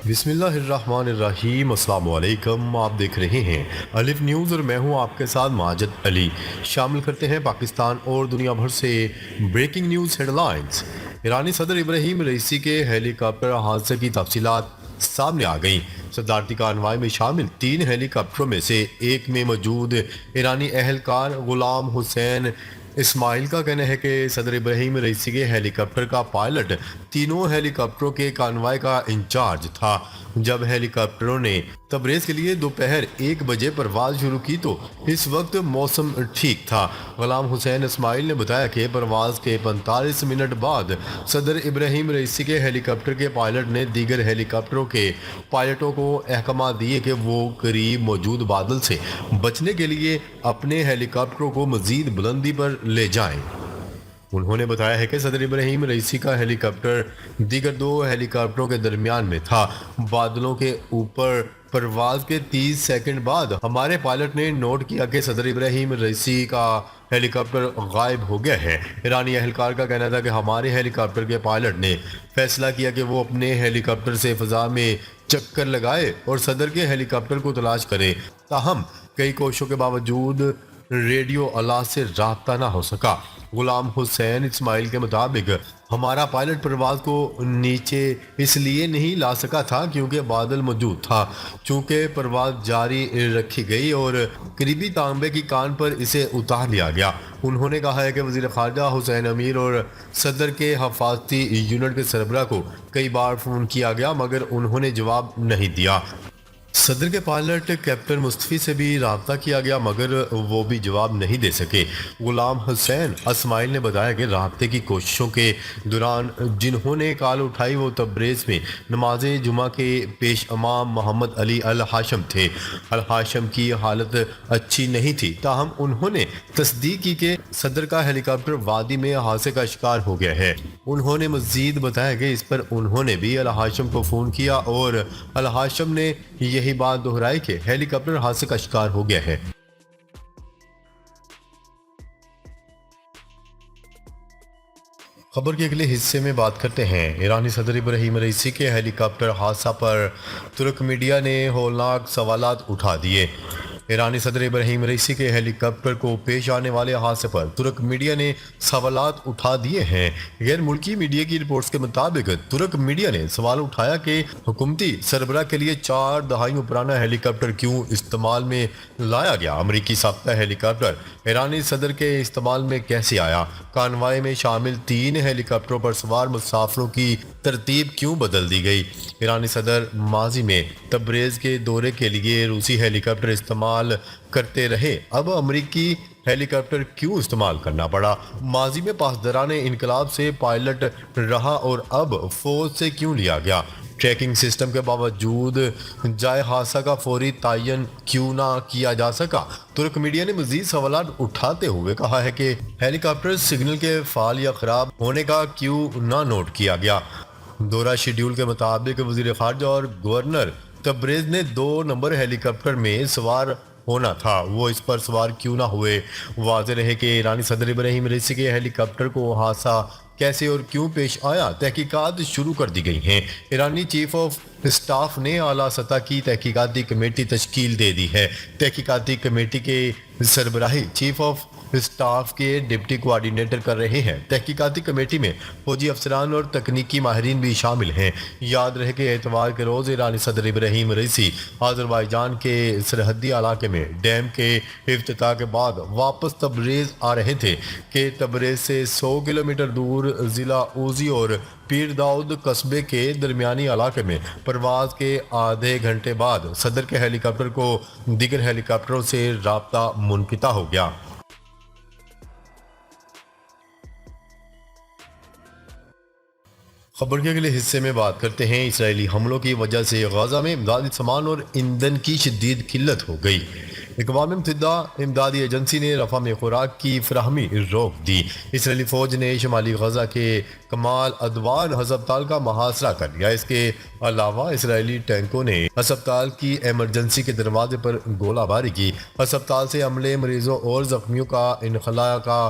بسم اللہ الرحمن الرحیم۔ السلام علیکم، آپ دیکھ رہے ہیں الف نیوز اور میں ہوں آپ کے ساتھ ماجد علی۔ شامل کرتے ہیں پاکستان اور دنیا بھر سے بریکنگ نیوز ہیڈ لائنز۔ ایرانی صدر ابراہیم رئیسی کے ہیلی کاپٹر حادثے کی تفصیلات سامنے آ گئیں۔ صدارتی کانوائی میں شامل 3 ہیلی کاپٹروں میں سے ایک میں موجود ایرانی اہلکار غلام حسین اسماعیل کا کہنا ہے کہ صدر ابراہیم رئیسی کے ہیلی کاپٹر کا پائلٹ تینوں ہیلی کاپٹروں کے کانوائی کا انچارج تھا۔ جب ہیلی کاپٹروں نے تبریز کے لیے دوپہر 1 بجے پرواز شروع کی تو اس وقت موسم ٹھیک تھا۔ غلام حسین اسماعیل نے بتایا کہ پرواز کے 45 منٹ بعد صدر ابراہیم رئیسی کے ہیلی کاپٹر کے پائلٹ نے دیگر ہیلی کاپٹروں کے پائلٹوں کو احکامات دیے کہ وہ قریب موجود بادل سے بچنے کے لیے اپنے ہیلی کاپٹروں کو مزید بلندی پر لے جائیں۔ انہوں نے بتایا ہے کہ صدر ابراہیم رئیسی کا ہیلی کاپٹر دیگر 2 ہیلی کاپٹروں کے درمیان میں تھا۔ بادلوں کے اوپر پرواز کے 30 سیکنڈ بعد ہمارے پائلٹ نے نوٹ کیا کہ صدر ابراہیم رئیسی کا ہیلی کاپٹر غائب ہو گیا ہے۔ ایرانی اہلکار کا کہنا تھا کہ ہمارے ہیلی کاپٹر کے پائلٹ نے فیصلہ کیا کہ وہ اپنے ہیلی کاپٹر سے فضا میں چکر لگائے اور صدر کے ہیلی کاپٹر کو تلاش کرے، تاہم کئی کوششوں کے باوجود ریڈیو آلات سے رابطہ نہ ہو سکا۔ غلام حسین اسماعیل کے مطابق ہمارا پائلٹ پرواز کو نیچے اس لیے نہیں لا سکا تھا کیونکہ بادل موجود تھا۔ چونکہ پرواز جاری رکھی گئی اور قریبی تانبے کی کان پر اسے اتار لیا گیا۔ انہوں نے کہا ہے کہ وزیر خارجہ حسین امیر اور صدر کے حفاظتی یونٹ کے سربراہ کو کئی بار فون کیا گیا مگر انہوں نے جواب نہیں دیا۔ صدر کے پائلٹ کیپٹن مصطفی سے بھی رابطہ کیا گیا مگر وہ بھی جواب نہیں دے سکے۔ غلام حسین اسماعیل نے بتایا کہ رابطے کی کوششوں کے دوران جنہوں نے کال اٹھائی وہ تبریز میں نماز جمعہ کے پیش امام محمد علی الہاشم تھے۔ الہاشم کی حالت اچھی نہیں تھی، تاہم انہوں نے تصدیق کی کہ صدر کا ہیلی کاپٹر وادی میں حادثے کا شکار ہو گیا ہے۔ انہوں نے مزید بتایا کہ اس پر انہوں نے بھی الہاشم کو فون کیا اور الہاشم نے یہی بات دہرائی کہ ہیلی کاپٹر حادثے کا شکار ہو گیا ہے۔ خبر کے اگلے حصے میں بات کرتے ہیں ایرانی صدر ابراہیم رئیسی کے ہیلی کاپٹر حادثہ پر ترک میڈیا نے ہولناک سوالات اٹھا دیے۔ ایرانی صدر ابراہیم رئیسی کے ہیلی کاپٹر کو پیش آنے والے حادثے پر ترک میڈیا نے سوالات اٹھا دیے ہیں۔ غیر ملکی میڈیا کی رپورٹس کے مطابق ترک میڈیا نے سوال اٹھایا کہ حکومتی سربراہ کے لیے 4 دہائیوں پرانا ہیلی کاپٹر کیوں استعمال میں لایا گیا۔ امریکی ساختہ ہیلی کاپٹر ایرانی صدر کے استعمال میں کیسے آیا؟ کانوائی میں شامل 3 ہیلی کاپٹروں پر سوار مسافروں کی ترتیب کیوں بدل دی گئی؟ ایرانی صدر ماضی میں تبریز کے دورے کے لیے روسی ہیلی کاپٹر استعمال کرتے رہے، اب امریکی ہیلی کاپٹر کیوں استعمال کرنا پڑا؟ ماضی میں پاسداران انقلاب سے پائلٹ رہا اور اب فوج سے کیوں لیا گیا؟ ٹریکنگ سسٹم کے باوجود جائے حادثہ کا فوری تعین کیوں نہ کیا جا سکا؟ ترک میڈیا نے مزید سوالات اٹھاتے ہوئے کہا ہے کہ ہیلی کاپٹر سگنل کے فعال یا خراب ہونے کا کیوں نہ نوٹ کیا گیا؟ دورہ شیڈیول کے مطابق وزیر خارجہ اور گورنر تبریز نے 2 نمبر ہیلی کاپٹر میں سوار ہونا تھا، وہ اس پر سوار کیوں نہ ہوئے؟ واضح رہے کہ ایرانی صدر ابراہیم رئیسی کے ہیلی کاپٹر کو حادثہ کیسے اور کیوں پیش آیا، تحقیقات شروع کر دی گئی ہیں۔ ایرانی چیف آف اسٹاف نے اعلیٰ سطح کی تحقیقاتی کمیٹی تشکیل دے دی ہے۔ تحقیقاتی کمیٹی کے سربراہی چیف آف اسٹاف کے ڈپٹی کوارڈینیٹر کر رہے ہیں۔ تحقیقاتی کمیٹی میں فوجی افسران اور تکنیکی ماہرین بھی شامل ہیں۔ یاد رہے کہ اتوار کے روز ایرانی صدر ابراہیم رئیسی آذربائیجان کے سرحدی علاقے میں ڈیم کے افتتاح کے بعد واپس تبریز آ رہے تھے کہ تبریز سے 100 کلومیٹر دور ضلع اوزی اور پیر داؤد قصبے کے درمیانی علاقے میں پرواز کے آدھے گھنٹے بعد صدر کے ہیلی کاپٹر کو دیگر ہیلی کاپٹروں سے رابطہ منقطع ہو گیا۔ خبر کے اگلے حصے میں بات کرتے ہیں اسرائیلی حملوں کی وجہ سے غزہ میں امدادی سامان اور ایندھن کی شدید قلت ہو گئی۔ اقوام متحدہ امدادی ایجنسی نے رفح میں خوراک کی فراہمی روک دی۔ اسرائیلی فوج نے شمالی غزہ کے کمال ادوان ہسپتال کا محاصرہ کر لیا۔ اس کے علاوہ اسرائیلی ٹینکوں نے ہسپتال کی ایمرجنسی کے دروازے پر گولہ باری کی۔ ہسپتال سے عملے، مریضوں اور زخمیوں کا انخلاء کا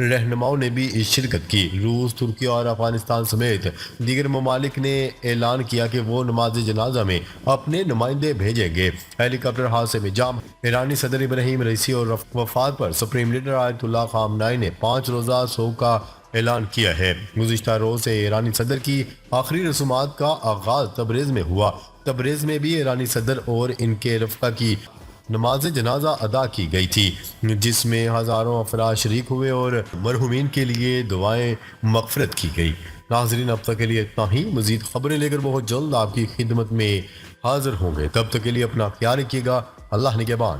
رہنماؤں نے بھی شرکت کی۔ روس، ترکی اور افغانستان سمیت دیگر ممالک نے اعلان کیا کہ وہ نماز جنازہ میں اپنے نمائندے بھیجیں گے۔ ہیلی کاپٹر حادثے میں جام ایرانی صدر ابراہیم رئیسی اور وفات پر سپریم لیڈر آیت اللہ خامنائی نے 5 روزہ سوگ کا اعلان کیا ہے۔ گزشتہ روز سے ایرانی صدر کی آخری رسومات کا آغاز تبریز میں ہوا۔ تبریز میں بھی ایرانی صدر اور ان کے رفقا کی نماز جنازہ ادا کی گئی تھی، جس میں ہزاروں افراد شریک ہوئے اور مرحومین کے لیے دعائیں مغفرت کی گئی۔ ناظرین، اب تک کے لیے اتنا ہی۔ مزید خبریں لے کر بہت جلد آپ کی خدمت میں حاضر ہوں گے۔ تب تک کے لیے اپنا خیال رکھیے گا۔ اللہ نگہبان۔